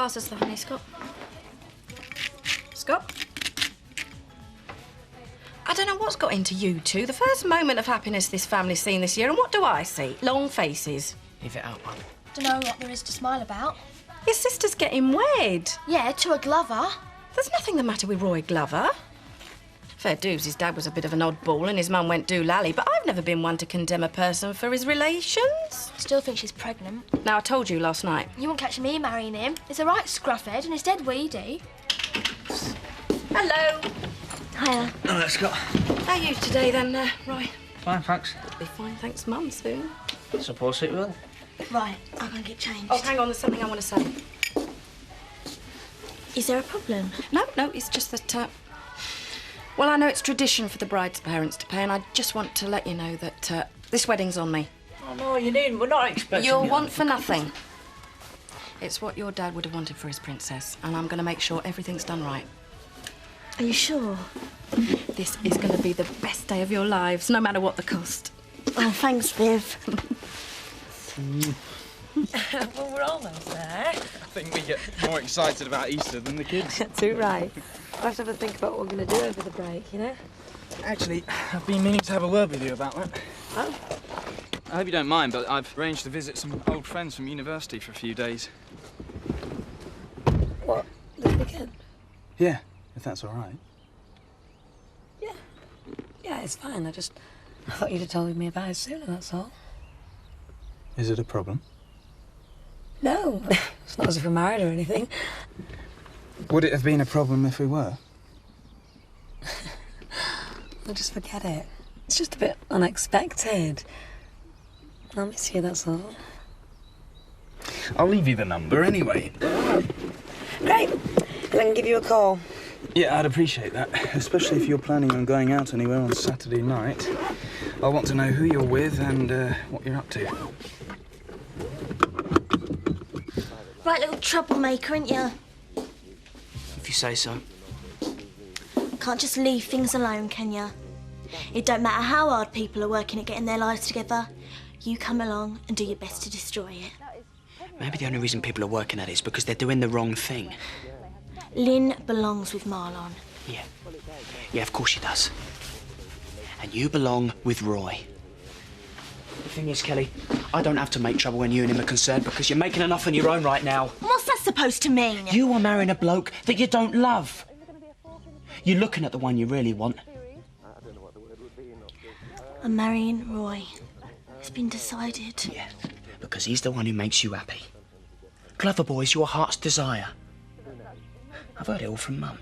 pass us the honey, Scott. Scott? I don't know what's got into you two. The first moment of happiness this family's seen this year, and what do I see? Long faces. Leave it out, Mum. Don't know what there is to smile about. Your sister's getting wed. Yeah, to a Glover. There's nothing the matter with Roy Glover. Fair dues, his dad was a bit of an oddball and his mum went doolally, but I've never been one to condemn a person for his relations. Still think she's pregnant. Now, I told you last night. You won't catch me marrying him. He's a right scruffhead and he's dead weedy. Hello. Hiya. Hello, Scott. How are you today, then, Roy? Fine, thanks. Be fine, thanks, Mum, soon. Suppose it will. Right, I'm going to get changed. Oh, hang on, there's something I want to say. Is there a problem? No, it's just that, well, I know it's tradition for the bride's parents to pay, and I just want to let you know that this wedding's on me. Oh, no, you needn't. We're not expecting You'll you. want for nothing. It's what your dad would have wanted for his princess, and I'm going to make sure everything's done right. Are you sure? This is going to be the best day of your lives, no matter what the cost. Oh, thanks, Viv. Well, we're almost there. I think we get more excited about Easter than the kids. Too right. We'll have to think about what we're going to do over the break, you know? Actually, I've been meaning to have a word with you about that. Oh? I hope you don't mind, but I've arranged to visit some old friends from university for a few days. What, this weekend? Yeah, if that's all right. Yeah. Yeah, it's fine. I thought you'd have told me about it sooner, that's all. Is it a problem? No, it's not as if we're married or anything. Would it have been a problem if we were? Well, just forget it. It's just a bit unexpected. I'll miss you, that's all. I'll leave you the number anyway. Great. And I can give you a call. Yeah, I'd appreciate that, especially if you're planning on going out anywhere on Saturday night. I want to know who you're with and what you're up to. Right little troublemaker, ain't you? If you say so. Can't just leave things alone, can you? It don't matter how hard people are working at getting their lives together. You come along and do your best to destroy it. Maybe the only reason people are working at it is because they're doing the wrong thing. Lynn belongs with Marlon. Yeah. Yeah, of course she does. And you belong with Roy. The thing is, Kelly, I don't have to make trouble when you and him are concerned because you're making enough on your own right now. What's that supposed to mean? You are marrying a bloke that you don't love. You're looking at the one you really want. I'm marrying Roy. It's been decided. Yeah, because he's the one who makes you happy. Glover boy's your heart's desire. I've heard it all from Mum.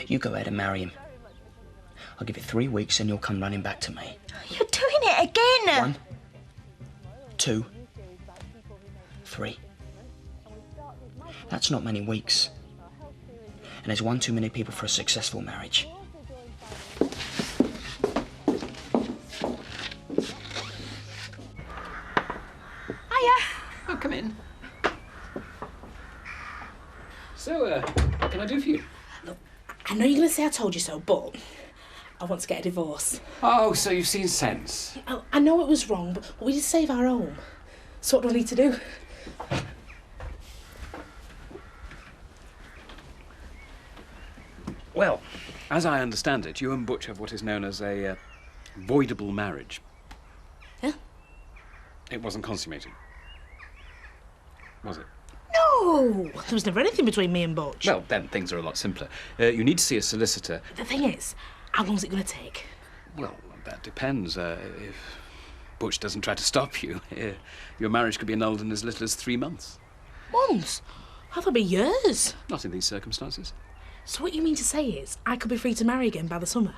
You go ahead and marry him. I'll give it 3 weeks and you'll come running back to me. You're doing it again! 1, 2, 3. That's not many weeks. And there's one too many people for a successful marriage. Hiya. Oh, come in. So, what can I do for you? Look, I know you're going to say I told you so, but I want to get a divorce. Oh, so you've seen sense. I know it was wrong, but we did save our home. So what do I need to do? Well, as I understand it, you and Butch have what is known as a voidable marriage. Yeah? It wasn't consummated, was it? No! There was never anything between me and Butch. Well, then things are a lot simpler. You need to see a solicitor. The thing is, how long's it going to take? Well, that depends. If Butch doesn't try to stop you, your marriage could be annulled in as little as 3 months. Months? I thought it'd be years. Not in these circumstances. So what you mean to say is, I could be free to marry again by the summer?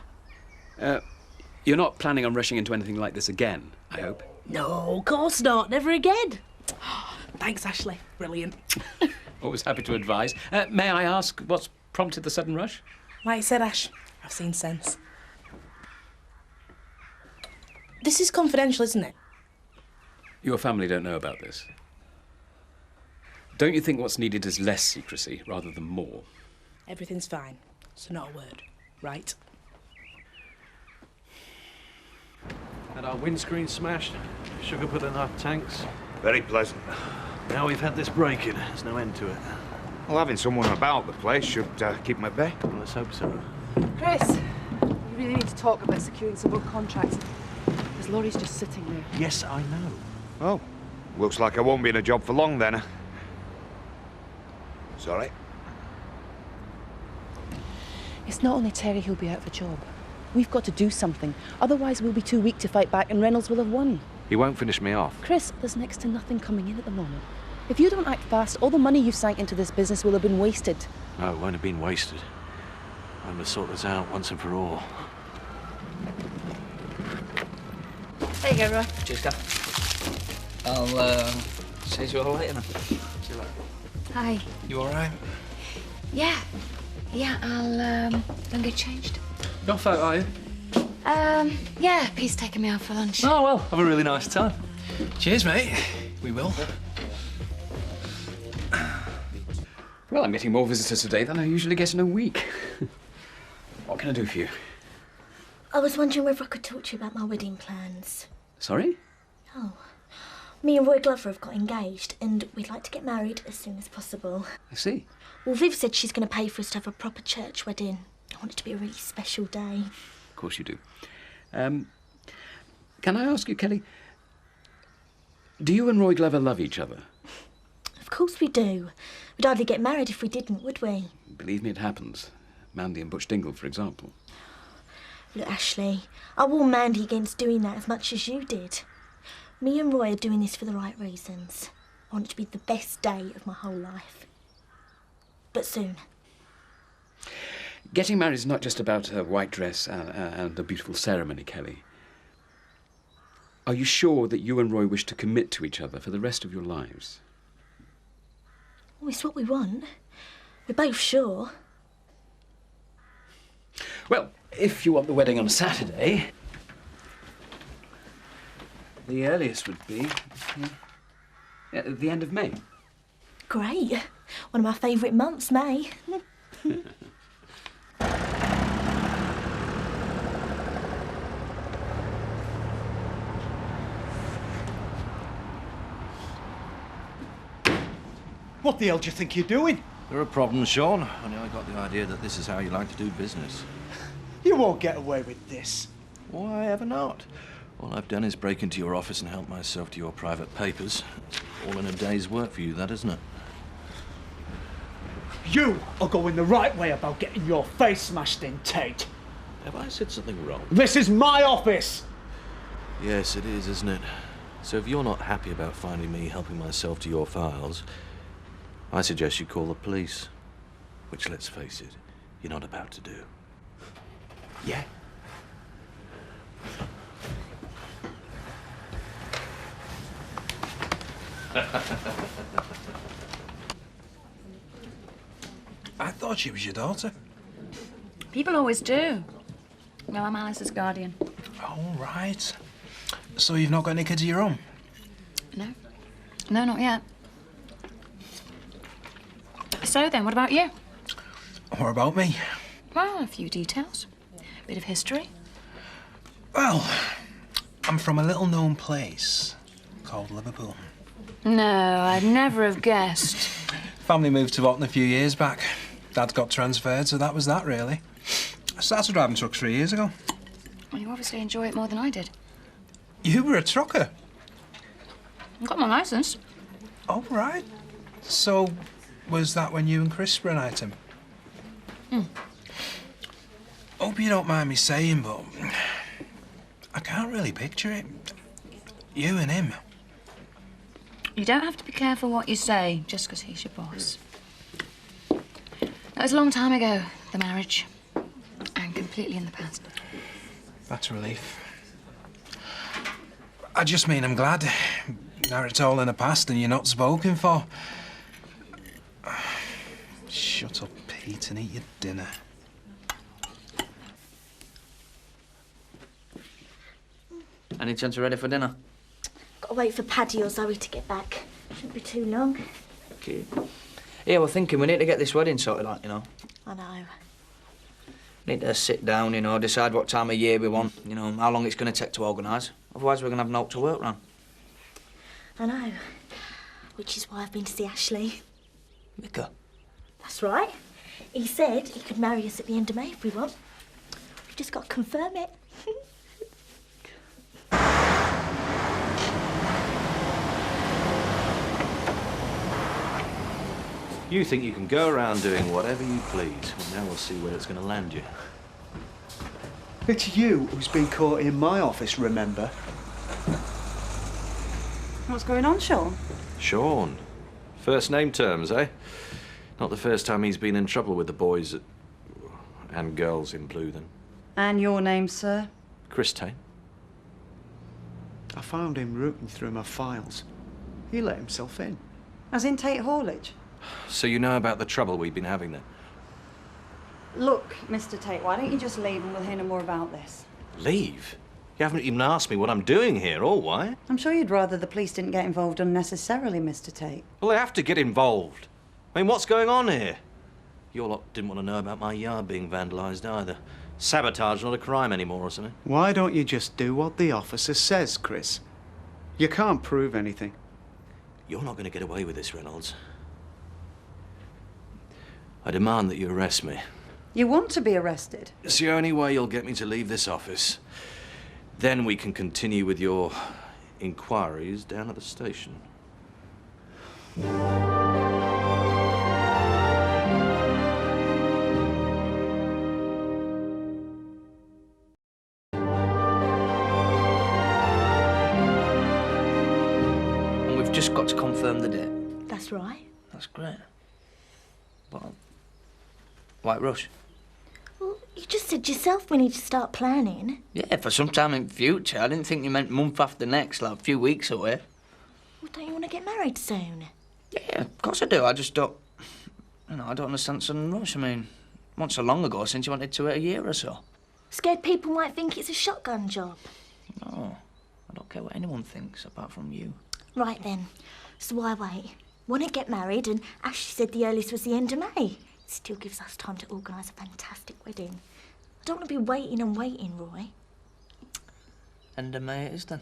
You're not planning on rushing into anything like this again, I hope? No, of course not. Never again. Thanks, Ashley. Brilliant. Always happy to advise. May I ask what's prompted the sudden rush? Like I said, Ash, I've seen sense. This is confidential, isn't it? Your family don't know about this. Don't you think what's needed is less secrecy rather than more? Everything's fine, so not a word, right? Had our windscreen smashed, sugar put in our tanks. Very pleasant. Now we've had this break-in, there's no end to it. Well, having someone about the place should keep them at bay. Well, let's hope so. Chris, you really need to talk about securing some good contracts. Because Laurie's just sitting there. Yes, I know. Oh, looks like I won't be in a job for long then. Sorry. It's not only Terry who'll be out of a job. We've got to do something. Otherwise, we'll be too weak to fight back and Reynolds will have won. He won't finish me off. Chris, there's next to nothing coming in at the moment. If you don't act fast, all the money you've sank into this business will have been wasted. No, it won't have been wasted. I'm going to sort this out once and for all. There you go, Roy. Cheers, Gav. I'll, see you all later then. See you later. Hi. You all right? Yeah. Yeah, I'll, go and get changed. You're off out, are you? Yeah, Pete's taking me out for lunch. Oh, well, have a really nice time. Cheers, mate. We will. Well, I'm getting more visitors today than I usually get in a week. What can I do for you? I was wondering whether I could talk to you about my wedding plans. Sorry? Oh. Me and Roy Glover have got engaged and we'd like to get married as soon as possible. I see. Well, Viv said she's going to pay for us to have a proper church wedding. I want it to be a really special day. Of course you do. Can I ask you, Kelly, do you and Roy Glover love each other? Of course we do. We'd hardly get married if we didn't, would we? Believe me, it happens. Mandy and Butch Dingle, for example. Look, Ashley, I warned Mandy against doing that as much as you did. Me and Roy are doing this for the right reasons. I want it to be the best day of my whole life. But soon. Getting married is not just about a white dress and a beautiful ceremony, Kelly. Are you sure that you and Roy wish to commit to each other for the rest of your lives? Well, it's what we want. We're both sure. Well, if you want the wedding on a Saturday, the earliest would be at the end of May. Great. One of my favourite months, May. What the hell do you think you're doing? There are problems, Sean. Only I got the idea that this is how you like to do business. You won't get away with this. Why ever not? All I've done is break into your office and help myself to your private papers. All in a day's work for you, that, isn't it? You are going the right way about getting your face smashed in, Tate. Have I said something wrong? This is my office! Yes, it is, isn't it? So if you're not happy about finding me helping myself to your files, I suggest you call the police. Which, let's face it, you're not about to do. Yeah? I thought she was your daughter. People always do. Well, I'm Alice's guardian. Oh, right. So you've not got any kids of your own? No. No, not yet. So then, what about you? What about me? Well, a few details. A bit of history. Well, I'm from a little-known place called Liverpool. No, I'd never have guessed. Family moved to Otton a few years back. Dad got transferred, so that was that, really. I started driving trucks 3 years ago. Well, you obviously enjoy it more than I did. You were a trucker? I got my licence. Oh, right. So, was that when you and Chris were an item? Hope you don't mind me saying, but I can't really picture it. You and him. You don't have to be careful what you say, just because he's your boss. That was a long time ago, the marriage. And completely in the past. That's a relief. I just mean I'm glad. Now it's all in the past and you're not spoken for. Shut up, Pete, and eat your dinner. Any chance you're ready for dinner? Gotta wait for Paddy or Zoe to get back. Shouldn't be too long. Okay. Yeah, we're thinking we need to get this wedding sorted out, you know. I know. Need to sit down, you know, decide what time of year we want, you know, how long it's going to take to organise. Otherwise, we're going to have no to work around. I know. which is why I've been to see Ashley. Vicar? That's right. He said he could marry us at the end of May if we want. We've just got to confirm it. You think you can go around doing whatever you please. Well, now we'll see where it's going to land you. It's you who's been caught in my office, remember? What's going on, Sean? Sean. First name terms, eh? Not the first time he's been in trouble with the boys and girls in blue, then. And your name, sir? Chris Tate. I found him rooting through my files. He let himself in. As in Tate Haulage? So you know about the trouble we've been having then? Look, Mr. Tate, why don't you just leave and we'll hear no more about this? Leave? You haven't even asked me what I'm doing here, or why? I'm sure you'd rather the police didn't get involved unnecessarily, Mr. Tate. Well, they have to get involved. I mean, what's going on here? Your lot didn't want to know about my yard being vandalised either. Sabotage not a crime anymore or something. Why don't you just do what the officer says, Chris? You can't prove anything. You're not going to get away with this, Reynolds. I demand that you arrest me. You want to be arrested? It's the only way you'll get me to leave this office. Then we can continue with your inquiries down at the station. And we've just got to confirm the date. That's right. That's great. Well, why rush? Well, you just said yourself we need to start planning. Yeah, for some time in future. I didn't think you meant month after next, like a few weeks away. Well, don't you want to get married soon? Yeah, of course I do. I just don't... You know, I don't understand sudden rush. I mean, not so long ago since you wanted to wait a year or so. Scared people might think it's a shotgun job. No, I don't care what anyone thinks, apart from you. Right then. So why wait? Want to get married, and Ashley said the earliest was the end of May. It still gives us time to organise a fantastic wedding. I don't want to be waiting and waiting, Roy. End of May it is then.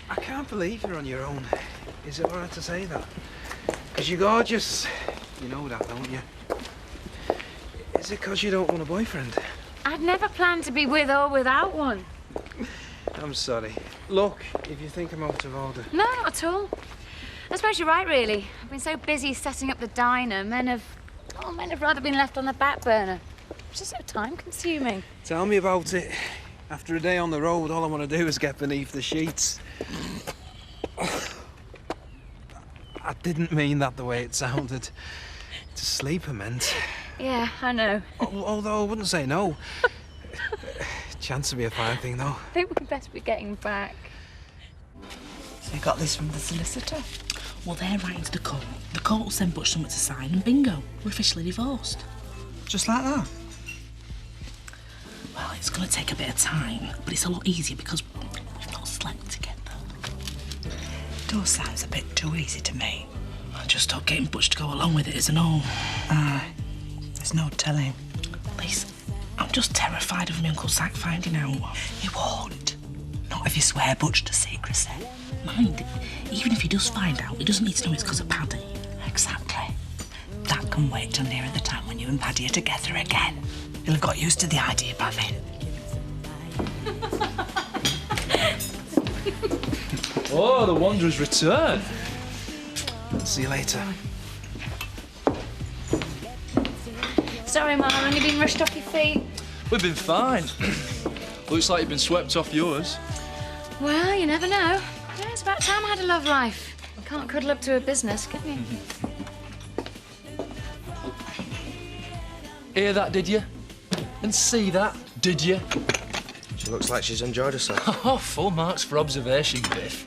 I can't believe you're on your own. Is it all right to say that? Because you're gorgeous. You know that, don't you? Is it because you don't want a boyfriend? I'd never planned to be with or without one. I'm sorry. Look, if you think I'm out of order. No, not at all. I suppose you're right, really. I've been so busy setting up the diner, men have rather been left on the back burner. It's just so time-consuming. Tell me about it. After a day on the road, all I want to do is get beneath the sheets. I didn't mean that the way it sounded. To sleep, I meant. Yeah, I know. Although I wouldn't say no. Chance to be a fine thing, though. I think we'd best be getting back. So you got this from the solicitor? Well, they're writing to the court. The court will send Butch something to sign and bingo, we're officially divorced. Just like that? Well, it's going to take a bit of time, but it's a lot easier because we've not slept together. It all sounds a bit too easy to me. I just thought getting Butch to go along with it isn't all. There's no telling. Listen, I'm just terrified of my Uncle Zack finding out. He won't. Not if you swear Butch to secrecy. Mind, even if he does find out, he doesn't need to know it's because of Paddy. Exactly. That can wait till nearer the time when you and Paddy are together again. He'll have got used to the idea by then. Oh, the Wanderer's return. See you later. Sorry, Mum, I've only been rushed off your feet. We've been fine. Looks like you've been swept off yours. Well, you never know. Yeah, it's about time I had a love life. You can't cuddle up to a business, can you? Hear that, did you? And see that, did you? She looks like she's enjoyed herself. Oh, full marks for observation, Biff.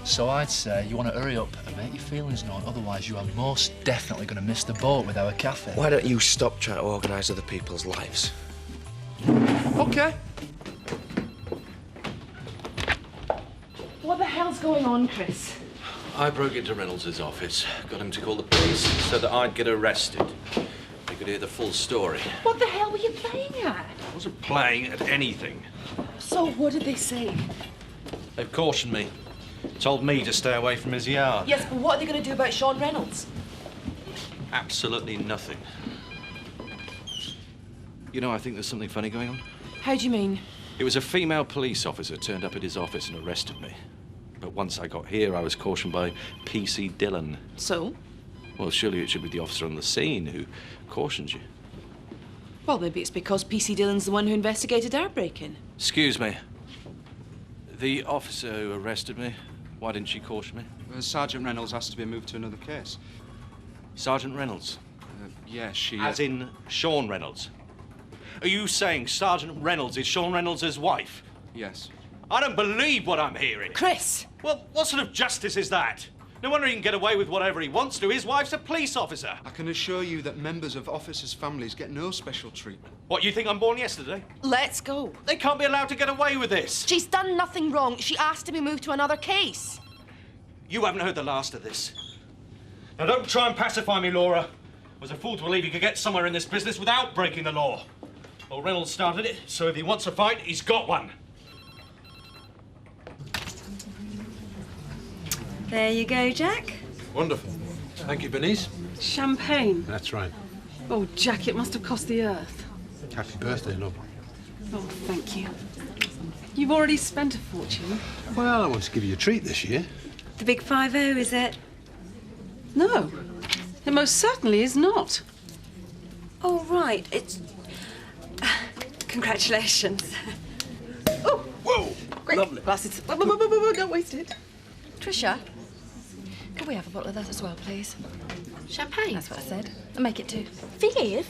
So I'd say you want to hurry up and make your feelings known, otherwise you are most definitely going to miss the boat with our cafe. Why don't you stop trying to organise other people's lives? OK. What the hell's going on, Chris? I broke into Reynolds' office, got him to call the police so that I'd get arrested. You could hear the full story. What the hell were you playing at? I wasn't playing at anything. So what did they say? They've cautioned me. Told me to stay away from his yard. Yes, but what are they going to do about Sean Reynolds? Absolutely nothing. You know, I think there's something funny going on. How do you mean? It was a female police officer turned up at his office and arrested me. But once I got here, I was cautioned by P.C. Dillon. So? Well, surely it should be the officer on the scene who cautions you. Well, maybe it's because P.C. Dillon's the one who investigated our break-in. Excuse me. The officer who arrested me, why didn't she caution me? Sergeant Reynolds asked to be moved to another case. Sergeant Reynolds? Yes, she... As in Sean Reynolds? Are you saying Sergeant Reynolds is Sean Reynolds' wife? Yes. I don't believe what I'm hearing. Chris! Well, what sort of justice is that? No wonder he can get away with whatever he wants to. His wife's a police officer. I can assure you that members of officers' families get no special treatment. What, you think I'm born yesterday? Let's go. They can't be allowed to get away with this. She's done nothing wrong. She asked to be moved to another case. You haven't heard the last of this. Now, don't try and pacify me, Laura. I was a fool to believe he could get somewhere in this business without breaking the law. Well, Reynolds started it, so if he wants a fight, he's got one. There you go, Jack. Wonderful. Thank you, Bernice. Champagne. That's right. Oh, Jack, it must have cost the earth. Happy birthday, love. Oh, thank you. You've already spent a fortune. Well, I want to give you a treat this year. The big 5-0, is it? No, it most certainly is not. Oh, right, it's... Congratulations. Oh, whoa! Great. Lovely. Glasses. Whoa, don't waste it. Trisha, could we have a bottle of that as well, please? Champagne? That's what I said. I'll make it too. Viv?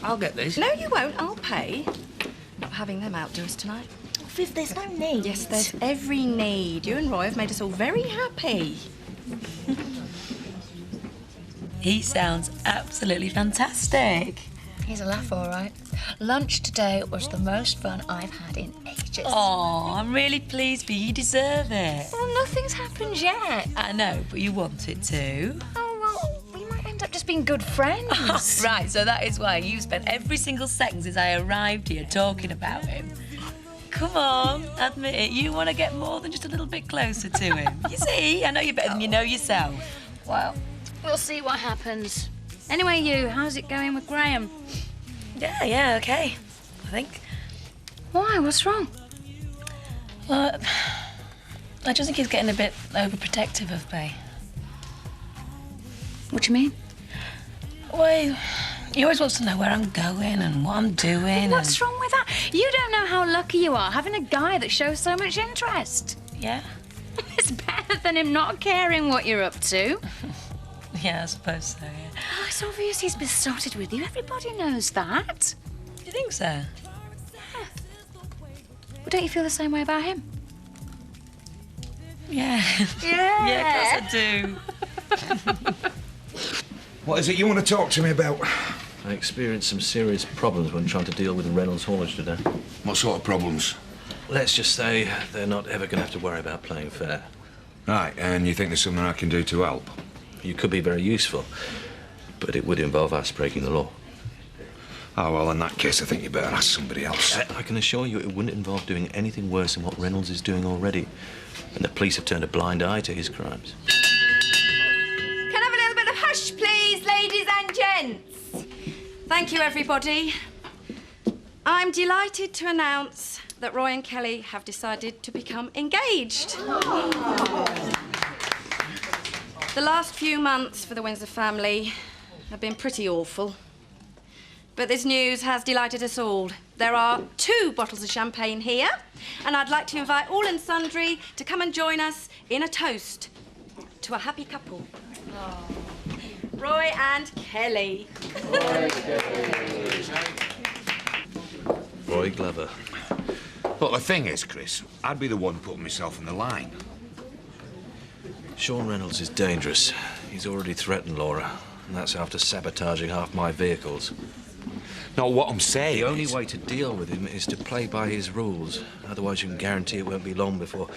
I'll get these. No, you won't. I'll pay. Not having them outdoors tonight. Viv, there's no need. Yes, there's every need. You and Roy have made us all very happy. He sounds absolutely fantastic. He's a laugh, all right. Lunch today was the most fun I've had in ages. Oh, I'm really pleased for you. You deserve it. Well, nothing's happened yet. I know, but you want it to. Oh, well, we might end up just being good friends. Right, so that is why you spent every single second since I arrived here talking about him. Come on, admit it. You want to get more than just a little bit closer to him. You see, I know you better than you know yourself. Well, we'll see what happens. Anyway, how's it going with Graham? Yeah, okay, I think. Why? What's wrong? Well, I just think he's getting a bit overprotective of me. What do you mean? Well, he always wants to know where I'm going and what I'm doing. What's wrong with that? You don't know how lucky you are having a guy that shows so much interest. Yeah? It's better than him not caring what you're up to. Yeah, I suppose so, yeah. Oh, it's obvious he's besotted with you. Everybody knows that. Do you think so? Yeah. Well, don't you feel the same way about him? Yeah. Yeah. Yeah, of course I do. What is it you want to talk to me about? I experienced some serious problems when trying to deal with the Reynolds haulage today. What sort of problems? Let's just say they're not ever going to have to worry about playing fair. Right, and you think there's something I can do to help? You could be very useful, but it would involve us breaking the law. Oh, well, in that case, I think you better ask somebody else. I can assure you it wouldn't involve doing anything worse than what Reynolds is doing already. And the police have turned a blind eye to his crimes. Can I have a little bit of hush, please, ladies and gents? Thank you, everybody. I'm delighted to announce that Roy and Kelly have decided to become engaged. The last few months for the Windsor family have been pretty awful. But this news has delighted us all. There are 2 bottles of champagne here, and I'd like to invite all and sundry to come and join us in a toast to a happy couple. Oh. Roy and Kelly. Roy Glover. Well, the thing is, Chris, I'd be the one putting myself in the line. Sean Reynolds is dangerous. He's already threatened Laura, and that's after sabotaging half my vehicles. No, what I'm saying The only way to deal with him is to play by his rules. Otherwise, you can guarantee it won't be long before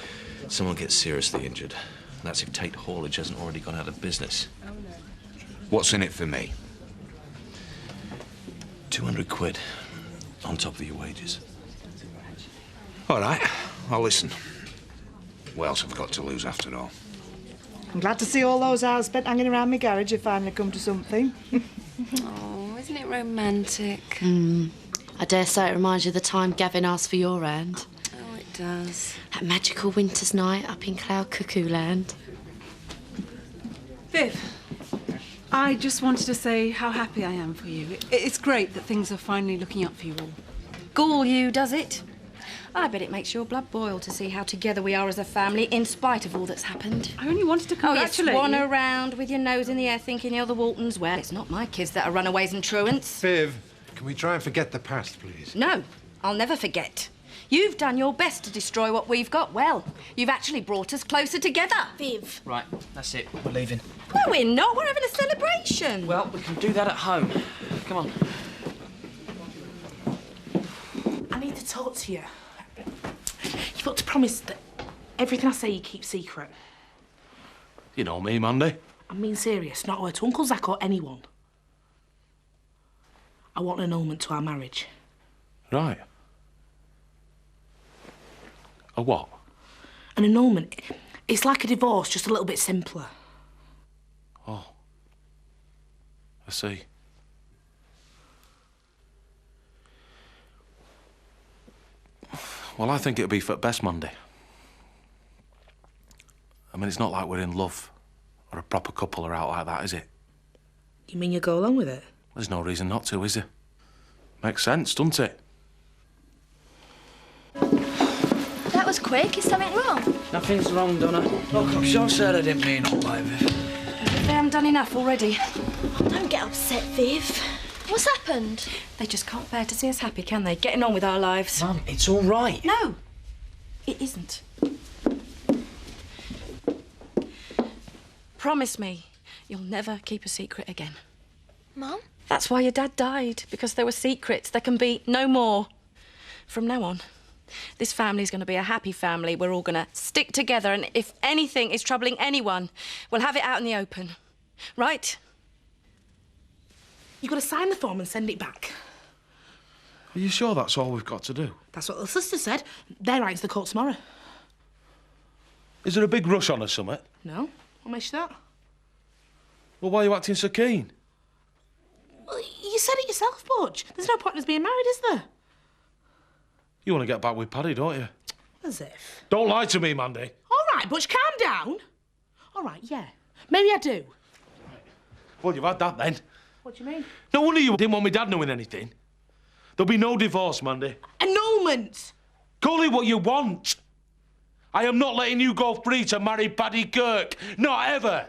someone gets seriously injured. And that's if Tate Haulage hasn't already gone out of business. What's in it for me? 200 quid on top of your wages. All right, I'll listen. What else have I got to lose after all? I'm glad to see all those hours spent hanging around my garage have finally come to something. Oh, isn't it romantic? I dare say it reminds you of the time Gavin asked for your hand. Oh, it does. That magical winter's night up in Cloud Cuckoo Land. Viv, I just wanted to say how happy I am for you. It's great that things are finally looking up for you all. Gall you, does it? I bet it makes your blood boil to see how together we are as a family, in spite of all that's happened. I only wanted to congratulate you. Oh, you swan you. around with your nose in the air thinking you're the Waltons. Well, it's not my kids that are runaways and truants. Viv, can we try and forget the past, please? No, I'll never forget. You've done your best to destroy what we've got. Well, you've actually brought us closer together. Viv. Right, that's it. We're leaving. No, we're not. We're having a celebration. Well, we can do that at home. Come on. I need to talk to you. You've got to promise that everything I say you keep secret. You know me, Mandy. I'm being serious, not a word to Uncle Zach or anyone. I want an annulment to our marriage. Right. A what? An annulment. It's like a divorce, just a little bit simpler. Oh. I see. Well, I think it'd be for the best, Mandy. I mean, it's not like we're in love or a proper couple or out like that, is it? You mean you go along with it? There's no reason not to, is there? Makes sense, doesn't it? That was quick. Is something wrong? Nothing's wrong, Donna. Look, I'm sure Sarah didn't mean all over. They haven't done enough already. Oh, don't get upset, Viv. What's happened? They just can't bear to see us happy, can they? Getting on with our lives. Mum, it's all right. No, it isn't. Promise me you'll never keep a secret again. Mum? That's why your dad died, because there were secrets. There can be no more. From now on, this family's going to be a happy family. We're all going to stick together, and if anything is troubling anyone, we'll have it out in the open. Right? You've got to sign the form and send it back. Are you sure that's all we've got to do? That's what the solicitor said. They're writing to the court tomorrow. Is there a big rush on or something? No? What makes you that? Well, why are you acting so keen? Well, you said it yourself, Butch. There's no point in us being married, is there? You want to get back with Paddy, don't you? As if. Don't lie to me, Mandy. All right, Butch, calm down. All right, yeah. Maybe I do. Well, you've had that then. What do you mean? No wonder you didn't want my dad knowing anything. There'll be no divorce, Mandy. Annulment! Call it what you want. I am not letting you go free to marry Paddy Kirk. Not ever.